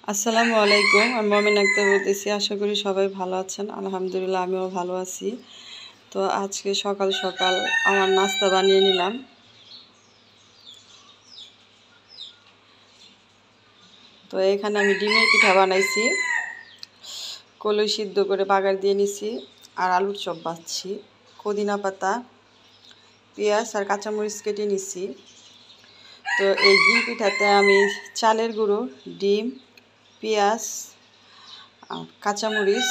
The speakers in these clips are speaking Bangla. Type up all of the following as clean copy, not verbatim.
আসসালামু আলাইকুম। আমি মমিন আক্তার বলতেছি। আশা করি সবাই ভালো আছেন। আলহামদুলিল্লাহ আমিও ভালো আছি। তো আজকে সকাল সকাল আমার নাস্তা বানিয়ে নিলাম। তো এখানে আমি ডিমের পিঠা বানাইছি, কলই সিদ্ধ করে বাগার দিয়ে নিছি, আর আলুর চপ বাছছি, পুদিনা পাতা, পেঁয়াজ আর কাঁচামরিচ কেটে নিছি। তো এই ডিম পিঠাতে আমি চালের গুঁড়ো, ডিম, পেঁয়াজ, কাঁচামরিচ,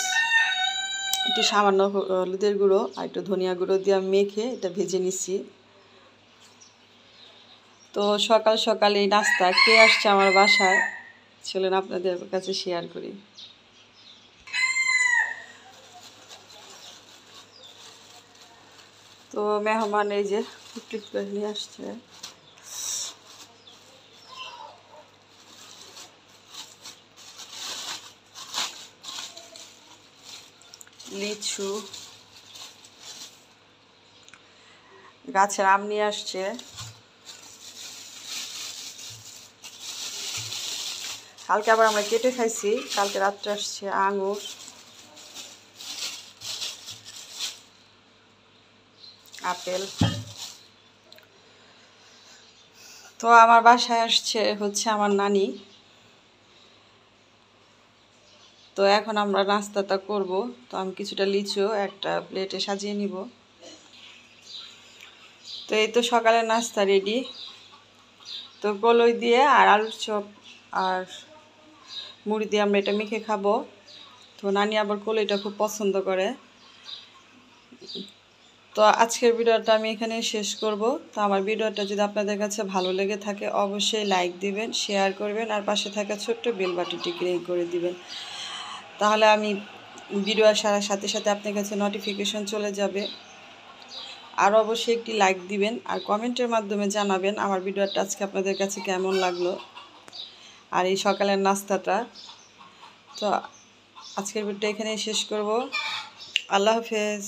একটু সামান্য হলুদের গুঁড়ো আর একটু ধনিয়া গুঁড়ো দিয়ে মেখে এটা ভেজে নিচ্ছি। তো সকাল সকাল এই নাস্তা কে আসছে আমার বাসায়, চলুন আপনাদের কাছে শেয়ার করি। তো মেহমান এই যে পিকনিক করে নিয়ে আসছে। লিচু, গাছের আম নিয়ে আসছে, কালকে আবার আমরা কেটে খাইছি, কালকে রাত্রে আসছে আঙুর, আপেল। তো আমার বাসায় আসছে হচ্ছে আমার নানি। তো এখন আমরা নাস্তাটা করব। তো আমি কিছুটা লিচু একটা প্লেটে সাজিয়ে নিব। তো এই তো সকালের নাস্তা রেডি। তো কলই দিয়ে আর আলুর চপ আর মুড়ি দিয়ে আমরা এটা মেখে খাবো। তো নানি আবার কলইটা খুব পছন্দ করে। তো আজকের ভিডিওটা আমি এখানে শেষ করব। তো আমার ভিডিওটা যদি আপনাদের কাছে ভালো লেগে থাকে অবশ্যই লাইক দিবেন, শেয়ার করবেন, আর পাশে থাকা ছোট্ট বেল বাটনটি ক্লিক করে দিবেন। তাহলে আমি ভিডিও আসার সাথে সাথে আপনার কাছে নোটিফিকেশন চলে যাবে। আর অবশ্যই একটি লাইক দিবেন আর কমেন্টের মাধ্যমে জানাবেন আমার ভিডিওটা আজকে আপনাদের কাছে কেমন লাগলো আর এই সকালের নাস্তাটা। তো আজকের ভিডিওটা এখানেই শেষ করব। আল্লাহ হাফেজ।